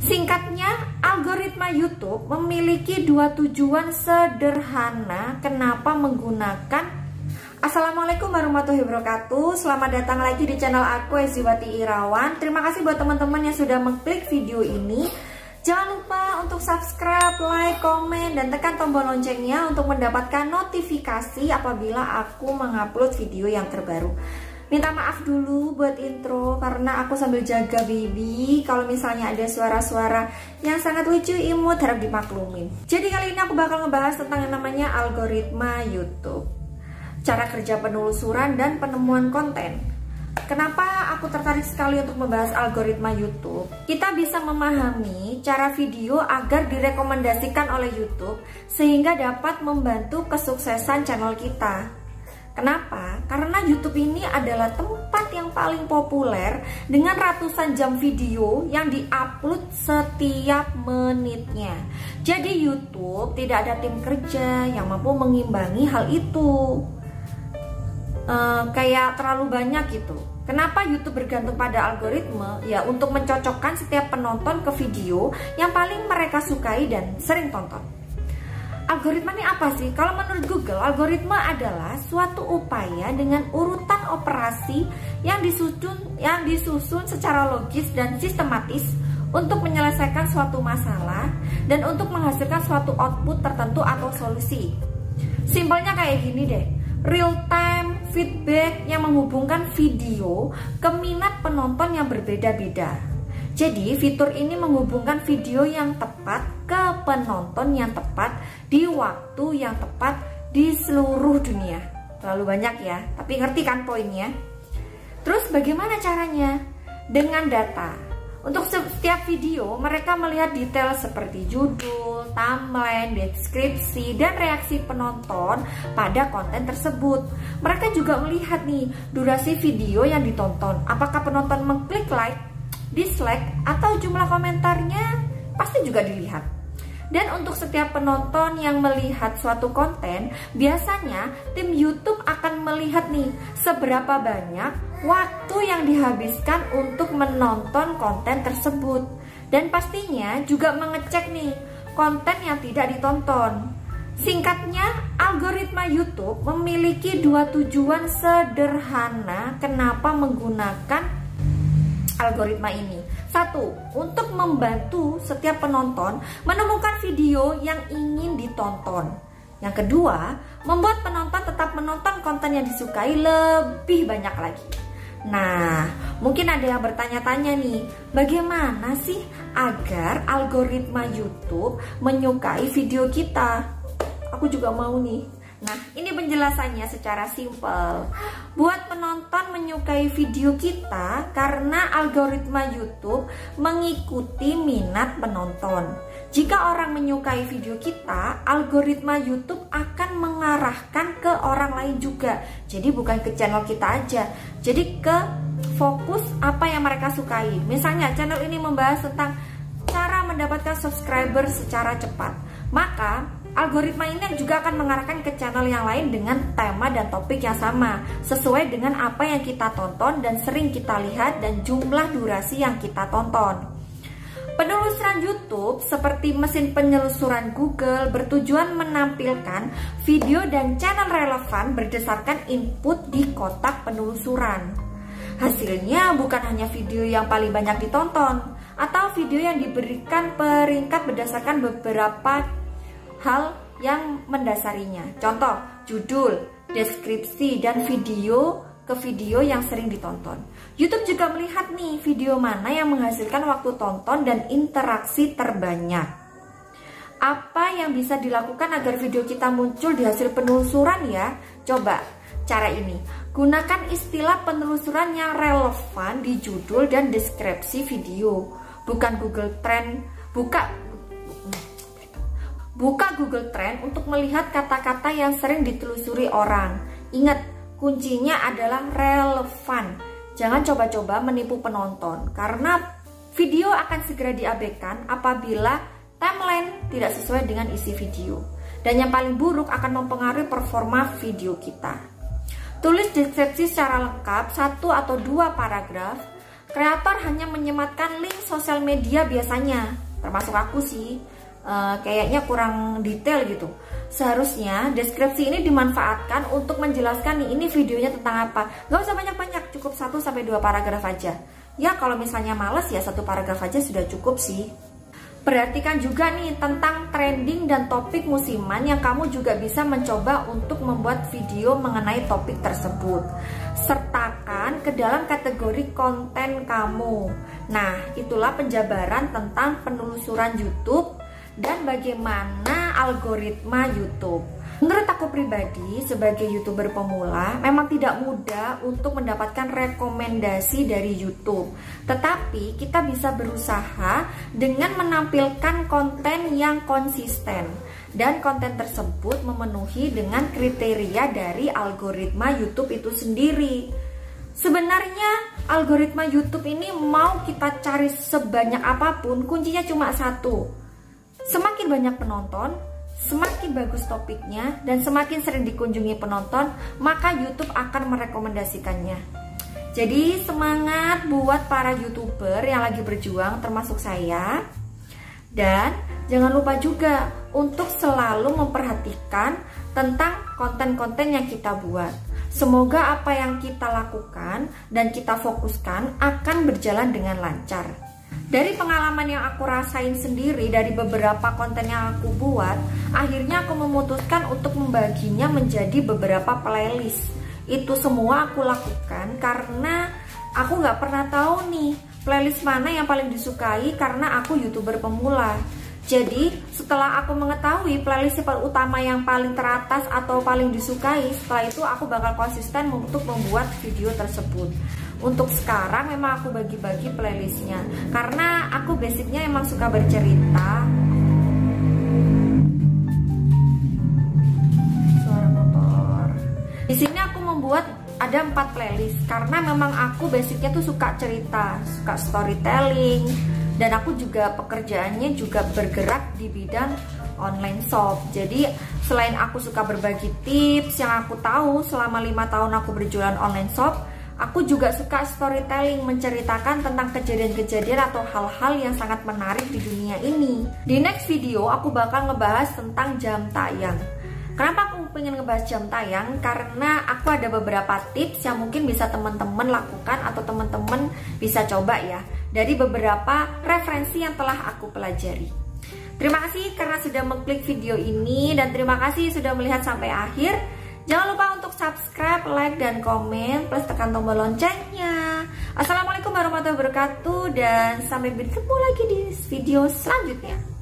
Singkatnya, algoritma YouTube memiliki dua tujuan sederhana kenapa menggunakan. Assalamualaikum warahmatullahi wabarakatuh. Selamat datang lagi di channel aku, Eziwati Irawan. Terima kasih buat teman-teman yang sudah mengklik video ini. Jangan lupa untuk subscribe, like, komen, dan tekan tombol loncengnya untuk mendapatkan notifikasi apabila aku mengupload video yang terbaru. Minta maaf dulu buat intro karena aku sambil jaga baby. Kalau misalnya ada suara-suara yang sangat lucu, imut, harap dimaklumin. Jadi kali ini aku bakal ngebahas tentang yang namanya algoritma YouTube, cara kerja penelusuran dan penemuan konten. Kenapa aku tertarik sekali untuk membahas algoritma YouTube? Kita bisa memahami cara video agar direkomendasikan oleh YouTube sehingga dapat membantu kesuksesan channel kita. Kenapa? Karena YouTube ini adalah tempat yang paling populer dengan ratusan jam video yang diupload setiap menitnya. Jadi YouTube tidak ada tim kerja yang mampu mengimbangi hal itu. Kayak terlalu banyak gitu. Kenapa YouTube bergantung pada algoritma? Ya untuk mencocokkan setiap penonton ke video yang paling mereka sukai dan sering tonton. Algoritma ini apa sih? Kalau menurut Google, algoritma adalah suatu upaya dengan urutan operasi yang disusun secara logis dan sistematis untuk menyelesaikan suatu masalah dan untuk menghasilkan suatu output tertentu atau solusi. Simpelnya kayak gini deh, real time feedback yang menghubungkan video ke minat penonton yang berbeda-beda. Jadi fitur ini menghubungkan video yang tepat ke penonton yang tepat di waktu yang tepat di seluruh dunia. Terlalu banyak ya, tapi ngerti kan poinnya? Terus bagaimana caranya? Dengan data. Untuk setiap video mereka melihat detail seperti judul, timeline, deskripsi, dan reaksi penonton pada konten tersebut. Mereka juga melihat nih durasi video yang ditonton. Apakah penonton mengklik like, dislike, atau jumlah komentarnya pasti juga dilihat. Dan untuk setiap penonton yang melihat suatu konten, biasanya tim YouTube akan melihat nih seberapa banyak waktu yang dihabiskan untuk menonton konten tersebut. Dan pastinya juga mengecek nih konten yang tidak ditonton. Singkatnya, algoritma YouTube memiliki dua tujuan sederhana kenapa menggunakan algoritma ini. Satu, untuk membantu setiap penonton menemukan video yang ingin ditonton. Yang kedua, membuat penonton tetap menonton konten yang disukai lebih banyak lagi. Nah, mungkin ada yang bertanya-tanya nih, bagaimana sih agar algoritma YouTube menyukai video kita? Aku juga mau nih. Nah, ini penjelasannya secara simpel. Buat penonton menyukai video kita karena algoritma YouTube mengikuti minat penonton. Jika orang menyukai video kita, algoritma YouTube akan mengarahkan ke orang lain juga. Jadi bukan ke channel kita aja. Jadi ke fokus apa yang mereka sukai. Misalnya channel ini membahas tentang cara mendapatkan subscriber secara cepat. Maka algoritma ini juga akan mengarahkan ke channel yang lain dengan tema dan topik yang sama, sesuai dengan apa yang kita tonton dan sering kita lihat dan jumlah durasi yang kita tonton. Penelusuran YouTube seperti mesin penelusuran Google bertujuan menampilkan video dan channel relevan berdasarkan input di kotak penelusuran. Hasilnya bukan hanya video yang paling banyak ditonton, atau video yang diberikan peringkat berdasarkan beberapa hal yang mendasarinya. Contoh, judul, deskripsi, dan video ke video yang sering ditonton. YouTube juga melihat nih video mana yang menghasilkan waktu tonton dan interaksi terbanyak. Apa yang bisa dilakukan agar video kita muncul di hasil penelusuran ya? Coba cara ini. Gunakan istilah penelusuran yang relevan di judul dan deskripsi video. Bukan Google Trend, Buka Google Trend untuk melihat kata-kata yang sering ditelusuri orang. Ingat, kuncinya adalah relevan. Jangan coba-coba menipu penonton, karena video akan segera diabaikan apabila timeline tidak sesuai dengan isi video. Dan yang paling buruk akan mempengaruhi performa video kita. Tulis deskripsi secara lengkap, 1 atau 2 paragraf. kreator hanya menyematkan link sosial media biasanya, termasuk aku sih. Kayaknya kurang detail gitu. Seharusnya deskripsi ini dimanfaatkan untuk menjelaskan nih, ini videonya tentang apa. Gak usah banyak-banyak, cukup 1-2 paragraf aja. Ya kalau misalnya males ya 1 paragraf aja sudah cukup sih. Perhatikan juga nih tentang trending dan topik musiman yang kamu juga bisa mencoba untuk membuat video mengenai topik tersebut. Sertakan ke dalam kategori konten kamu. Nah, itulah penjabaran tentang penelusuran YouTube dan bagaimana algoritma YouTube. Menurut aku pribadi sebagai YouTuber pemula memang tidak mudah untuk mendapatkan rekomendasi dari YouTube. Tetapi kita bisa berusaha dengan menampilkan konten yang konsisten dan konten tersebut memenuhi dengan kriteria dari algoritma YouTube itu sendiri. Sebenarnya algoritma YouTube ini mau kita cari sebanyak apapun, kuncinya cuma satu. Semakin banyak penonton, semakin bagus topiknya, dan semakin sering dikunjungi penonton, maka YouTube akan merekomendasikannya. Jadi semangat buat para YouTuber yang lagi berjuang termasuk saya. Dan jangan lupa juga untuk selalu memperhatikan tentang konten-konten yang kita buat. Semoga apa yang kita lakukan dan kita fokuskan akan berjalan dengan lancar. Dari pengalaman yang aku rasain sendiri dari beberapa konten yang aku buat, akhirnya aku memutuskan untuk membaginya menjadi beberapa playlist. Itu semua aku lakukan karena aku nggak pernah tahu nih playlist mana yang paling disukai karena aku YouTuber pemula. Jadi setelah aku mengetahui playlist utama yang paling teratas atau paling disukai, setelah itu aku bakal konsisten untuk membuat video tersebut. Untuk sekarang memang aku bagi-bagi playlistnya karena aku basicnya emang suka bercerita. Suara motor. Di sini aku membuat ada 4 playlist karena memang aku basicnya tuh suka cerita, suka storytelling, dan aku juga pekerjaannya juga bergerak di bidang online shop. Jadi selain aku suka berbagi tips yang aku tahu selama 5 tahun aku berjualan online shop, aku juga suka storytelling, menceritakan tentang kejadian-kejadian atau hal-hal yang sangat menarik di dunia ini. Di next video aku bakal ngebahas tentang jam tayang. Kenapa aku pengen ngebahas jam tayang? Karena aku ada beberapa tips yang mungkin bisa teman-teman lakukan atau teman-teman bisa coba ya, dari beberapa referensi yang telah aku pelajari. Terima kasih karena sudah mengklik video ini, dan terima kasih sudah melihat sampai akhir. Jangan lupa untuk subscribe, like, dan komen, plus tekan tombol loncengnya. Assalamualaikum warahmatullahi wabarakatuh, dan sampai bertemu lagi di video selanjutnya.